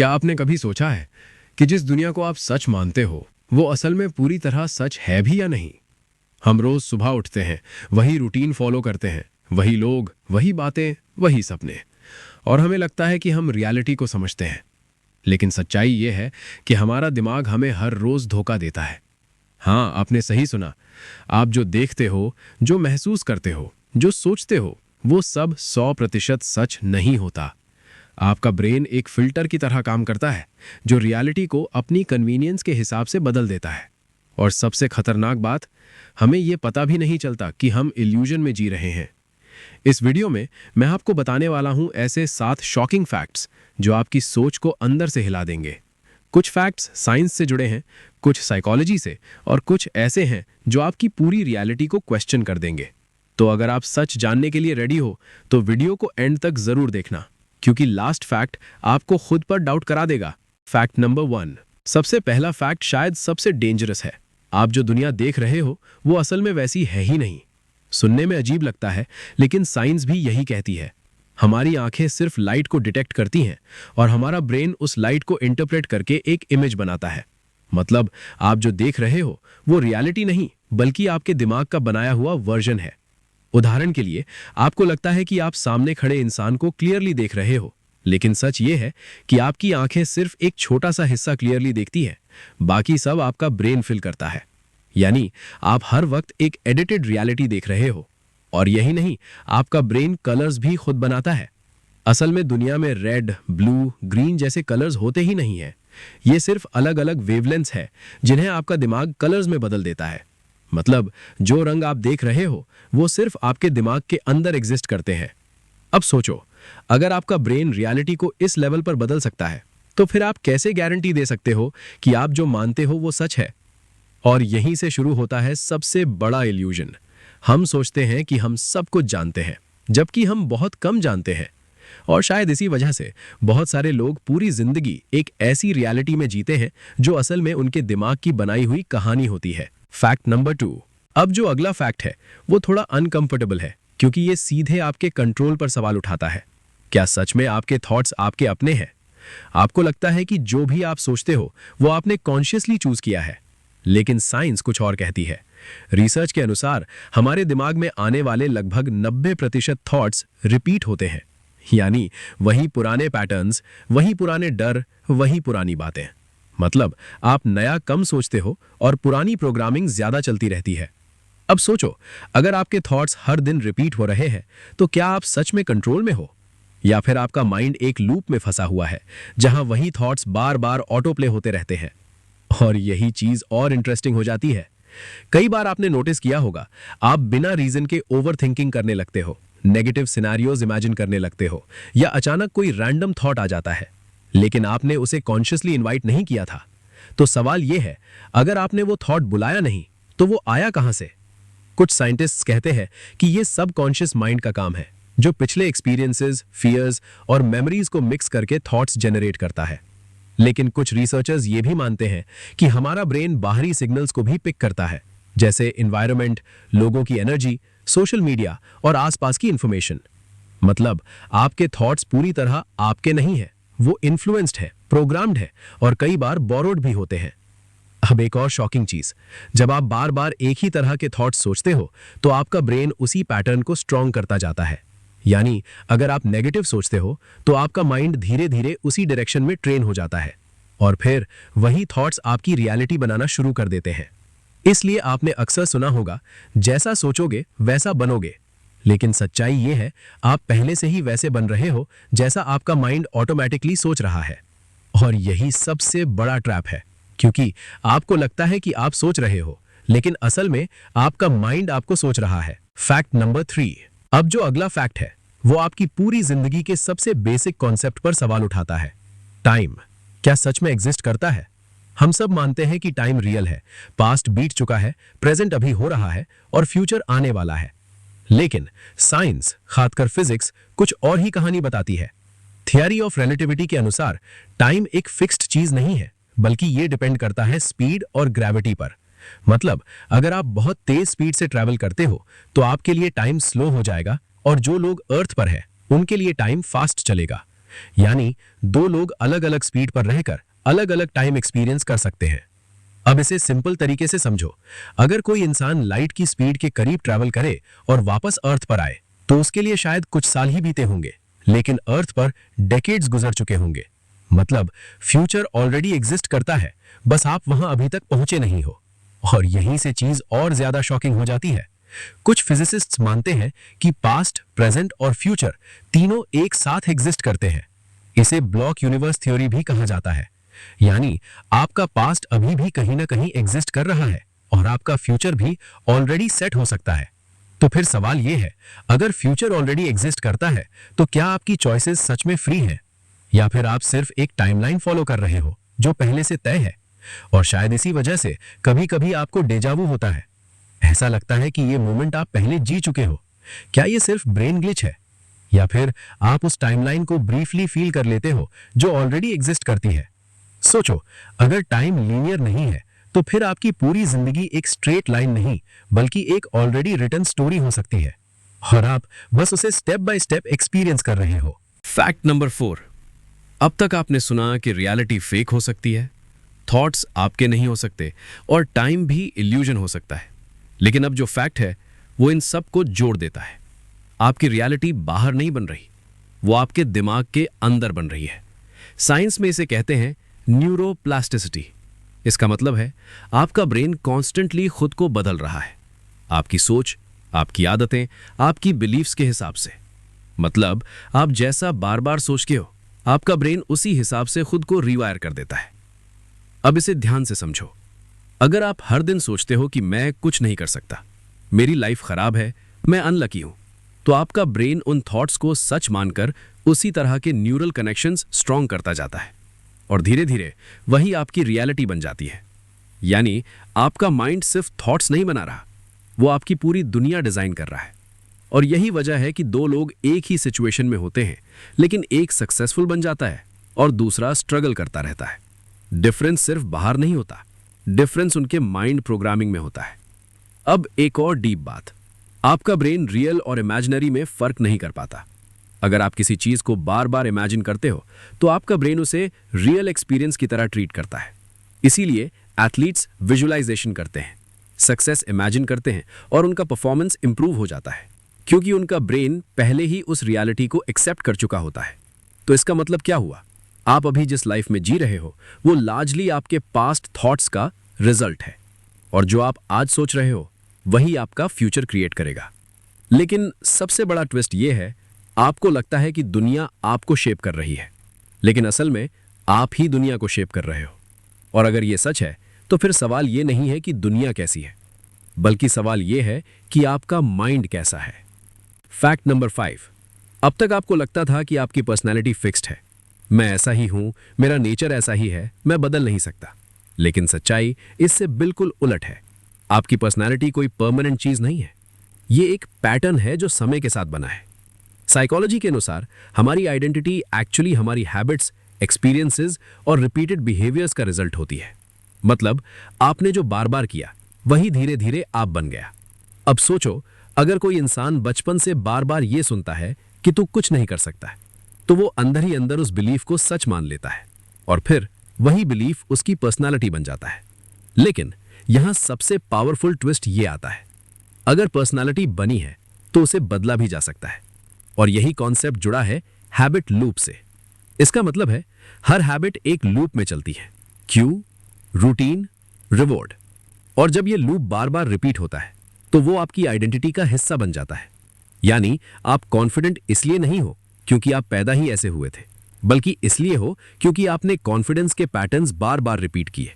क्या आपने कभी सोचा है कि जिस दुनिया को आप सच मानते हो वो असल में पूरी तरह सच है भी या नहीं? हम रोज सुबह उठते हैं, वही रूटीन फॉलो करते हैं, वही लोग, वही बातें, वही सपने, और हमें लगता है कि हम रियलिटी को समझते हैं। लेकिन सच्चाई ये है कि हमारा दिमाग हमें हर रोज धोखा देता है। हाँ, आपने सही सुना। आप जो देखते हो, जो महसूस करते हो, जो सोचते हो, वो सब 100% सच नहीं होता। आपका ब्रेन एक फिल्टर की तरह काम करता है जो रियलिटी को अपनी कन्वीनियंस के हिसाब से बदल देता है। और सबसे खतरनाक बात, हमें ये पता भी नहीं चलता कि हम इल्यूजन में जी रहे हैं। इस वीडियो में मैं आपको बताने वाला हूं ऐसे 7 शॉकिंग फैक्ट्स जो आपकी सोच को अंदर से हिला देंगे। कुछ फैक्ट्स साइंस से जुड़े हैं, कुछ साइकोलॉजी से, और कुछ ऐसे हैं जो आपकी पूरी रियलिटी को क्वेश्चन कर देंगे। तो अगर आप सच जानने के लिए रेडी हो तो वीडियो को एंड तक जरूर देखना, क्योंकि लास्ट फैक्ट आपको खुद पर डाउट करा देगा। Fact number 1। सबसे पहला फैक्ट शायद सबसे डेंजरस है। आप जो दुनिया देख रहे हो वो असल में वैसी है ही नहीं। सुनने में अजीब लगता है, लेकिन साइंस भी यही कहती है। हमारी आंखें सिर्फ लाइट को डिटेक्ट करती हैं और हमारा ब्रेन उस लाइट को इंटरप्रेट करके एक इमेज बनाता है। मतलब आप जो देख रहे हो वो रियलिटी नहीं, बल्कि आपके दिमाग का बनाया हुआ वर्जन है। उदाहरण के लिए, आपको लगता है कि आप सामने खड़े इंसान को क्लियरली देख रहे हो, लेकिन सच ये है कि आपकी आंखें सिर्फ एक छोटा सा हिस्सा क्लियरली देखती है, बाकी सब आपका ब्रेन फिल करता है। यानी आप हर वक्त एक एडिटेड रियलिटी देख रहे हो। और यही नहीं, आपका ब्रेन कलर्स भी खुद बनाता है। असल में दुनिया में रेड, ब्लू, ग्रीन जैसे कलर्स होते ही नहीं है। ये सिर्फ अलग अलग वेवलेंथ्स है जिन्हें आपका दिमाग कलर्स में बदल देता है। मतलब जो रंग आप देख रहे हो वो सिर्फ आपके दिमाग के अंदर एग्जिस्ट करते हैं। अब सोचो, अगर आपका ब्रेन रियलिटी को इस लेवल पर बदल सकता है, तो फिर आप कैसे गारंटी दे सकते हो कि आप जो मानते हो वो सच है? और यहीं से शुरू होता है सबसे बड़ा इल्यूजन। हम सोचते हैं कि हम सब कुछ जानते हैं, जबकि हम बहुत कम जानते हैं। और शायद इसी वजह से बहुत सारे लोग पूरी जिंदगी एक ऐसी रियलिटी में जीते हैं जो असल में उनके दिमाग की बनाई हुई कहानी होती है। Fact number 2। अब जो अगला फैक्ट है वो थोड़ा अनकंफर्टेबल है, क्योंकि ये सीधे आपके कंट्रोल पर सवाल उठाता है। क्या सच में आपके थॉट्स आपके अपने हैं? आपको लगता है कि जो भी आप सोचते हो वो आपने कॉन्शियसली चूज किया है, लेकिन साइंस कुछ और कहती है। रिसर्च के अनुसार हमारे दिमाग में आने वाले लगभग 90% थॉट्स रिपीट होते हैं। यानी वही पुराने पैटर्न्स, वही पुराने डर, वही पुरानी बातें। मतलब आप नया कम सोचते हो और पुरानी प्रोग्रामिंग ज्यादा चलती रहती है। अब सोचो, अगर आपके थॉट्स हर दिन रिपीट हो रहे हैं तो क्या आप सच में कंट्रोल में हो, या फिर आपका माइंड एक लूप में फंसा हुआ है जहां वही थॉट्स बार बार ऑटो प्ले होते रहते हैं? और यही चीज और इंटरेस्टिंग हो जाती है। कई बार आपने नोटिस किया होगा, आप बिना रीजन के ओवर थिंकिंग करने लगते हो, नेगेटिव सिनेरियोज इमेजिन करने लगते हो, या अचानक कोई रैंडम थॉट आ जाता है, लेकिन आपने उसे कॉन्शियसली इनवाइट नहीं किया था। तो सवाल यह है, अगर आपने वो थॉट बुलाया नहीं तो वो आया कहां से? कुछ साइंटिस्ट्स कहते हैं कि ये सबकॉन्शियस माइंड का काम है, जो पिछले एक्सपीरियंसेस, फियर्स और मेमोरीज को मिक्स करके थॉट्स जनरेट करता है। लेकिन कुछ रिसर्चर्स ये भी मानते हैं कि हमारा ब्रेन बाहरी सिग्नल्स को भी पिक करता है, जैसे एनवायरनमेंट, लोगों की एनर्जी, सोशल मीडिया और आसपास की इंफॉर्मेशन। मतलब आपके थॉट्स पूरी तरह आपके नहीं है, वो इन्फ्लुएंस्ड है, प्रोग्राम्ड है और कई बार बोरोड भी होते हैं। अब एक और शॉकिंग चीज, जब आप बार बार एक ही तरह के थॉट्स सोचते हो तो आपका ब्रेन उसी पैटर्न को स्ट्रॉन्ग करता जाता है। यानी अगर आप नेगेटिव सोचते हो तो आपका माइंड धीरे धीरे उसी डायरेक्शन में ट्रेन हो जाता है, और फिर वही थॉट्स आपकी रियलिटी बनाना शुरू कर देते हैं। इसलिए आपने अक्सर सुना होगा, जैसा सोचोगे वैसा बनोगे। लेकिन सच्चाई ये है, आप पहले से ही वैसे बन रहे हो जैसा आपका माइंड ऑटोमेटिकली सोच रहा है। और यही सबसे बड़ा ट्रैप है, क्योंकि आपको लगता है कि आप सोच रहे हो, लेकिन असल में आपका माइंड आपको सोच रहा है। Fact number 3। अब जो अगला फैक्ट है वो आपकी पूरी जिंदगी के सबसे बेसिक कॉन्सेप्ट पर सवाल उठाता है। टाइम क्या सच में एग्जिस्ट करता है? हम सब मानते हैं कि टाइम रियल है, पास्ट बीत चुका है, प्रेजेंट अभी हो रहा है और फ्यूचर आने वाला है। लेकिन साइंस, खासकर फिजिक्स, कुछ और ही कहानी बताती है। थियरी ऑफ रिलेटिविटी के अनुसार टाइम एक फिक्स्ड चीज नहीं है, बल्कि ये डिपेंड करता है स्पीड और ग्रेविटी पर। मतलब अगर आप बहुत तेज स्पीड से ट्रैवल करते हो तो आपके लिए टाइम स्लो हो जाएगा, और जो लोग अर्थ पर है उनके लिए टाइम फास्ट चलेगा। यानी दो लोग अलग अलग स्पीड पर रहकर अलग अलग टाइम एक्सपीरियंस कर सकते हैं। अब इसे सिंपल तरीके से समझो। अगर कोई इंसान लाइट की स्पीड के करीब ट्रैवल करे और वापस अर्थ पर आए तो उसके लिए शायद कुछ साल ही बीते होंगे, लेकिन अर्थ पर डेकेड्स गुजर चुके होंगे। मतलब फ्यूचर ऑलरेडी एग्जिस्ट करता है, बस आप वहां अभी तक पहुंचे नहीं हो। और यहीं से चीज और ज्यादा शॉकिंग हो जाती है। कुछ फिजिसिस्ट्स मानते हैं कि पास्ट, प्रेजेंट और फ्यूचर तीनों एक साथ एग्जिस्ट करते हैं। इसे ब्लॉक यूनिवर्स थ्योरी भी कहा जाता है। यानी आपका पास्ट अभी भी कहीं ना कहीं एग्जिस्ट कर रहा है और आपका फ्यूचर भी ऑलरेडी सेट हो सकता है। तो फिर सवाल यह है, अगर फ्यूचर ऑलरेडी एग्जिस्ट करता है तो क्या आपकी चॉइसेस सच में फ्री हैं, या फिर आप सिर्फ एक टाइमलाइन फॉलो कर रहे हो जो पहले से तय है? और शायद इसी वजह से कभी कभी आपको डेजावू होता है। ऐसा लगता है कि ये मोमेंट आप पहले जी चुके हो। क्या ये सिर्फ ब्रेन ग्लिच है, या फिर आप उस टाइमलाइन को ब्रीफली फील कर लेते हो जो ऑलरेडी एग्जिस्ट करती है? सोचो, अगर टाइम लीनियर नहीं है तो फिर आपकी पूरी जिंदगी एक स्ट्रेट लाइन नहीं बल्कि एक ऑलरेडी रिटन स्टोरी हो सकती है और आप बस उसे स्टेप बाय स्टेप एक्सपीरियंस कर रहे हो। Fact number 4। अब तक आपने सुना कि रियलिटी फेक हो सकती है, थॉट्स आपके नहीं हो सकते और टाइम भी इल्यूजन हो सकता है। लेकिन अब जो फैक्ट है वो इन सब को जोड़ देता है। आपकी रियलिटी बाहर नहीं बन रही, वो आपके दिमाग के अंदर बन रही है। साइंस में इसे कहते हैं न्यूरोप्लास्टिसिटी। इसका मतलब है आपका ब्रेन कॉन्स्टेंटली खुद को बदल रहा है, आपकी सोच, आपकी आदतें, आपकी बिलीफ्स के हिसाब से। मतलब आप जैसा बार बार सोचते हो, आपका ब्रेन उसी हिसाब से खुद को रिवायर कर देता है। अब इसे ध्यान से समझो। अगर आप हर दिन सोचते हो कि मैं कुछ नहीं कर सकता, मेरी लाइफ खराब है, मैं अनलकी हूं, तो आपका ब्रेन उन थॉट्स को सच मानकर उसी तरह के न्यूरल कनेक्शंस स्ट्रॉन्ग करता जाता है और धीरे धीरे वही आपकी रियलिटी बन जाती है। यानी आपका माइंड सिर्फ थॉट्स नहीं बना रहा, वो आपकी पूरी दुनिया डिजाइन कर रहा है। और यही वजह है कि दो लोग एक ही सिचुएशन में होते हैं, लेकिन एक सक्सेसफुल बन जाता है और दूसरा स्ट्रगल करता रहता है। डिफरेंस सिर्फ बाहर नहीं होता, डिफरेंस उनके माइंड प्रोग्रामिंग में होता है। अब एक और डीप बात, आपका ब्रेन रियल और इमेजिनरी में फर्क नहीं कर पाता। अगर आप किसी चीज को बार बार इमेजिन करते हो तो आपका ब्रेन उसे रियल एक्सपीरियंस की तरह ट्रीट करता है। इसीलिए एथलीट्स विजुअलाइजेशन करते हैं, सक्सेस इमेजिन करते हैं और उनका परफॉर्मेंस इंप्रूव हो जाता है, क्योंकि उनका ब्रेन पहले ही उस रियलिटी को एक्सेप्ट कर चुका होता है। तो इसका मतलब क्या हुआ? आप अभी जिस लाइफ में जी रहे हो वो लार्जली आपके पास्ट थॉट्स का रिजल्ट है, और जो आप आज सोच रहे हो वही आपका फ्यूचर क्रिएट करेगा। लेकिन सबसे बड़ा ट्विस्ट ये है, आपको लगता है कि दुनिया आपको शेप कर रही है, लेकिन असल में आप ही दुनिया को शेप कर रहे हो। और अगर ये सच है तो फिर सवाल ये नहीं है कि दुनिया कैसी है, बल्कि सवाल ये है कि आपका माइंड कैसा है। Fact number 5। अब तक आपको लगता था कि आपकी पर्सनैलिटी फिक्स्ड है, मैं ऐसा ही हूं, मेरा नेचर ऐसा ही है, मैं बदल नहीं सकता। लेकिन सच्चाई इससे बिल्कुल उलट है। आपकी पर्सनैलिटी कोई परमानेंट चीज नहीं है, ये एक पैटर्न है जो समय के साथ बना है। साइकोलॉजी के अनुसार हमारी आइडेंटिटी एक्चुअली हमारी हैबिट्स, एक्सपीरियंसेस और रिपीटेड बिहेवियर्स का रिजल्ट होती है। मतलब आपने जो बार बार किया वही धीरे धीरे आप बन गया। अब सोचो, अगर कोई इंसान बचपन से बार बार ये सुनता है कि तू कुछ नहीं कर सकता है, तो वो अंदर ही अंदर उस बिलीफ को सच मान लेता है और फिर वही बिलीफ उसकी पर्सनालिटी बन जाता है। लेकिन यहां सबसे पावरफुल ट्विस्ट ये आता है, अगर पर्सनालिटी बनी है तो उसे बदला भी जा सकता है। और यही कॉन्सेप्ट जुड़ा है हैबिट लूप से। इसका मतलब है हर हैबिट एक लूप में चलती है, क्यू, रूटीन, रिवॉर्ड। और जब ये लूप बार बार रिपीट होता है तो वो आपकी आइडेंटिटी का हिस्सा बन जाता है। यानी आप कॉन्फिडेंट इसलिए नहीं हो क्योंकि आप पैदा ही ऐसे हुए थे, बल्कि इसलिए हो क्योंकि आपने कॉन्फिडेंस के पैटर्न्स बार बार रिपीट किए।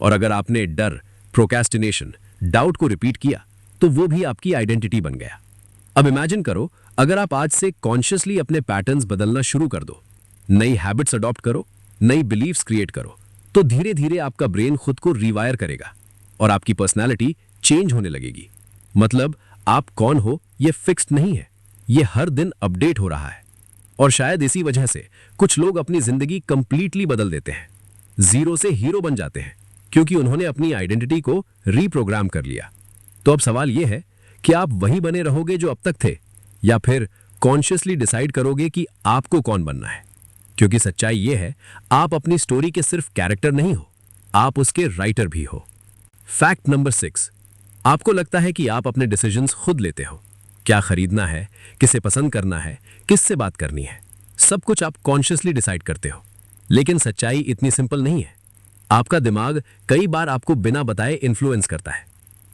और अगर आपने डर, प्रोक्रेस्टिनेशन, डाउट को रिपीट किया तो वो भी आपकी आइडेंटिटी बन गया। अब इमेजिन करो, अगर आप आज से कॉन्शियसली अपने पैटर्न्स बदलना शुरू कर दो, नई हैबिट्स अडॉप्ट करो, नई बिलीफ्स क्रिएट करो, तो धीरे धीरे आपका ब्रेन खुद को रिवायर करेगा और आपकी पर्सनालिटी चेंज होने लगेगी। मतलब आप कौन हो ये फिक्स्ड नहीं है, ये हर दिन अपडेट हो रहा है। और शायद इसी वजह से कुछ लोग अपनी जिंदगी कंप्लीटली बदल देते हैं, जीरो से हीरो बन जाते हैं, क्योंकि उन्होंने अपनी आइडेंटिटी को रीप्रोग्राम कर लिया। तो अब सवाल यह है कि आप वही बने रहोगे जो अब तक थे, या फिर कॉन्शियसली डिसाइड करोगे कि आपको कौन बनना है। क्योंकि सच्चाई ये है, आप अपनी स्टोरी के सिर्फ कैरेक्टर नहीं हो, आप उसके राइटर भी हो। फैक्ट नंबर 6, आपको लगता है कि आप अपने डिसीजंस खुद लेते हो। क्या खरीदना है, किसे पसंद करना है, किससे बात करनी है, सब कुछ आप कॉन्शियसली डिसाइड करते हो। लेकिन सच्चाई इतनी सिंपल नहीं है। आपका दिमाग कई बार आपको बिना बताए इन्फ्लुएंस करता है।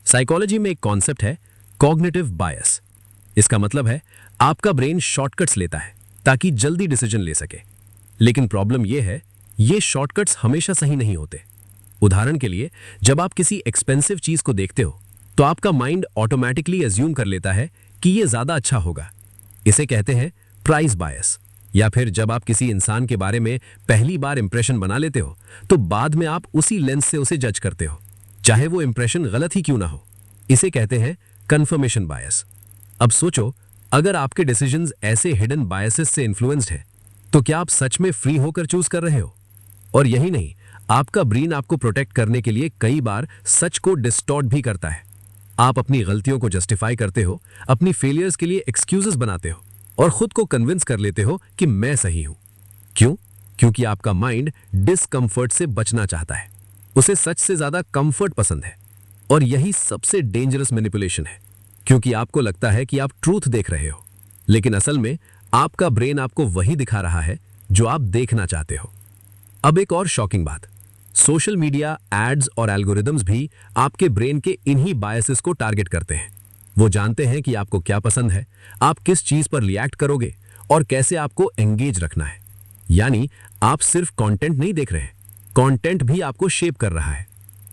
साइकोलॉजी में एक कॉन्सेप्ट है कॉग्निटिव बायस। इसका मतलब है आपका ब्रेन शॉर्टकट्स लेता है ताकि जल्दी डिसीजन ले सके। लेकिन प्रॉब्लम यह है, ये शॉर्टकट्स हमेशा सही नहीं होते। उदाहरण के लिए, जब आप किसी एक्सपेंसिव चीज को देखते हो तो आपका माइंड ऑटोमेटिकली अज्यूम कर लेता है कि यह ज्यादा अच्छा होगा। इसे कहते हैं प्राइस बायस। या फिर जब आप किसी इंसान के बारे में पहली बार इंप्रेशन बना लेते हो तो बाद में आप उसी लेंस से उसे जज करते हो, चाहे वो इंप्रेशन गलत ही क्यों ना हो। इसे कहते हैं कंफर्मेशन बायस। अब सोचो, अगर आपके डिसीजंस ऐसे हिडन बायसेस से इन्फ्लुएंस्ड है तो क्या आप सच में फ्री होकर चूज कर रहे हो? और यही नहीं, आपका ब्रेन आपको प्रोटेक्ट करने के लिए कई बार सच को डिस्टॉर्ट भी करता है। आप अपनी गलतियों को जस्टिफाई करते हो, अपनी फेलियर्स के लिए एक्सक्यूजेस बनाते हो और खुद को कन्विंस कर लेते हो कि मैं सही हूं। क्यों? क्योंकि आपका माइंड डिसकंफर्ट से बचना चाहता है। उसे सच से ज्यादा कंफर्ट पसंद है। और यही सबसे डेंजरस मैनिपुलेशन है, क्योंकि आपको लगता है कि आप ट्रूथ देख रहे हो, लेकिन असल में आपका ब्रेन आपको वही दिखा रहा है जो आप देखना चाहते हो। अब एक और शॉकिंग बात, सोशल मीडिया, एड्स और एल्गोरिदम्स भी आपके ब्रेन के इन्हीं बायसेस को टारगेट करते हैं। वो जानते हैं कि आपको क्या पसंद है, आप किस चीज पर रिएक्ट करोगे और कैसे आपको एंगेज रखना है। यानी आप सिर्फ कंटेंट नहीं देख रहे हैं, कंटेंट भी आपको शेप कर रहा है।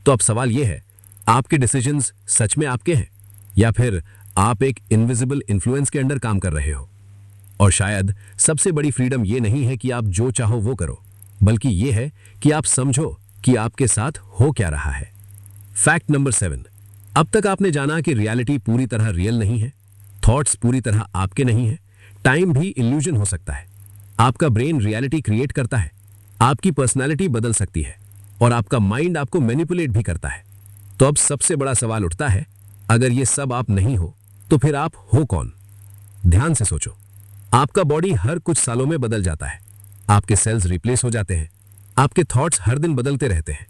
तो अब सवाल यह है, आपके डिसीजंस सच में आपके हैं या फिर आप एक इनविजिबल इन्फ्लुएंस के अंडर काम कर रहे हो? और शायद सबसे बड़ी फ्रीडम यह नहीं है कि आप जो चाहो वो करो, बल्कि यह है कि आप समझो कि आपके साथ हो क्या रहा है। फैक्ट नंबर 7, अब तक आपने जाना कि रियलिटी पूरी तरह रियल नहीं है, थॉट्स पूरी तरह आपके नहीं है, टाइम भी इल्यूजन हो सकता है। आपका ब्रेन रियलिटी क्रिएट करता है, आपकी पर्सनालिटी बदल सकती है और आपका माइंड आपको मैनिपुलेट भी करता है। तो अब सबसे बड़ा सवाल उठता है, अगर ये सब आप नहीं हो तो फिर आप हो कौन? ध्यान से सोचो, आपका बॉडी हर कुछ सालों में बदल जाता है, आपके सेल्स रिप्लेस हो जाते हैं, आपके थॉट्स हर दिन बदलते रहते हैं,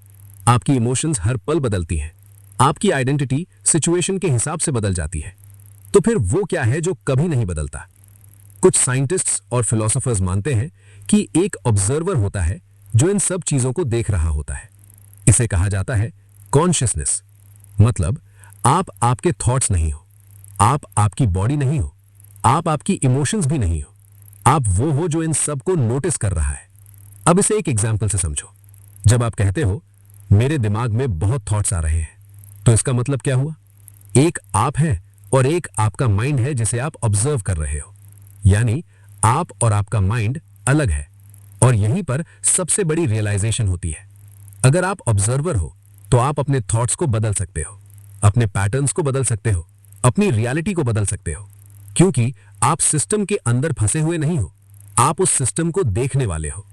आपकी इमोशंस हर पल बदलती हैं, आपकी आइडेंटिटी सिचुएशन के हिसाब से बदल जाती है। तो फिर वो क्या है जो कभी नहीं बदलता? कुछ साइंटिस्ट्स और फिलोसोफर्स मानते हैं कि एक ऑब्जर्वर होता है जो इन सब चीजों को देख रहा होता है। इसे कहा जाता है कॉन्शियसनेस। मतलब आप आपके थॉट्स नहीं हो, आप आपकी बॉडी नहीं हो, आप आपकी इमोशंस भी नहीं हो, आप वो हो जो इन सब को नोटिस कर रहा है। अब इसे एक एग्जाम्पल से समझो। जब आप कहते हो मेरे दिमाग में बहुत थॉट्स आ रहे हैं, तो इसका मतलब क्या हुआ? एक आप है और एक आपका माइंड है जिसे आप ऑब्जर्व कर रहे हो। यानी आप और आपका माइंड अलग है। और यहीं पर सबसे बड़ी रियलाइजेशन होती है। अगर आप ऑब्जर्वर हो तो आप अपने थॉट्स को बदल सकते हो, अपने पैटर्न्स को बदल सकते हो, अपनी रियलिटी को बदल सकते हो, क्योंकि आप सिस्टम के अंदर फंसे हुए नहीं हो, आप उस सिस्टम को देखने वाले हो।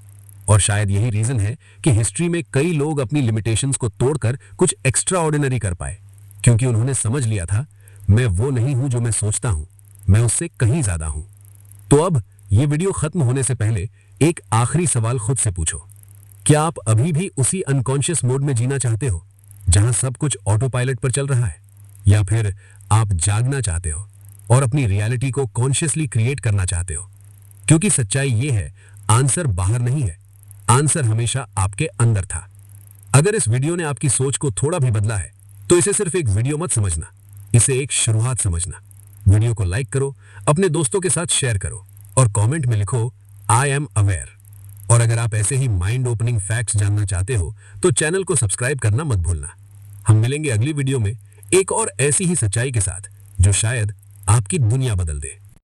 और शायद यही रीजन है कि हिस्ट्री में कई लोग अपनी लिमिटेशंस को तोड़कर कुछ एक्स्ट्रा ऑर्डिनरी कर पाए, क्योंकि उन्होंने समझ लिया था मैं वो नहीं हूं जो मैं सोचता हूं, मैं उससे कहीं ज्यादा हूं। तो अब ये वीडियो खत्म होने से पहले एक आखिरी सवाल खुद से पूछो, क्या आप अभी भी उसी अनकॉन्शियस मोड में जीना चाहते हो जहां सब कुछ ऑटो पायलट पर चल रहा है, या फिर आप जागना चाहते हो और अपनी रियलिटी को कॉन्शियसली क्रिएट करना चाहते हो? क्योंकि सच्चाई ये है, आंसर बाहर नहीं है, आंसर हमेशा आपके अंदर था। अगर इस वीडियो ने आपकी सोच को थोड़ा भी बदला है तो इसे सिर्फ एक वीडियो मत समझना, इसे एक शुरुआत समझना। वीडियो को लाइक करो, अपने दोस्तों के साथ शेयर करो और कमेंट में लिखो आई एम अवेयर। और अगर आप ऐसे ही माइंड ओपनिंग फैक्ट्स जानना चाहते हो तो चैनल को सब्सक्राइब करना मत भूलना। हम मिलेंगे अगली वीडियो में एक और ऐसी ही सच्चाई के साथ जो शायद आपकी दुनिया बदल दे।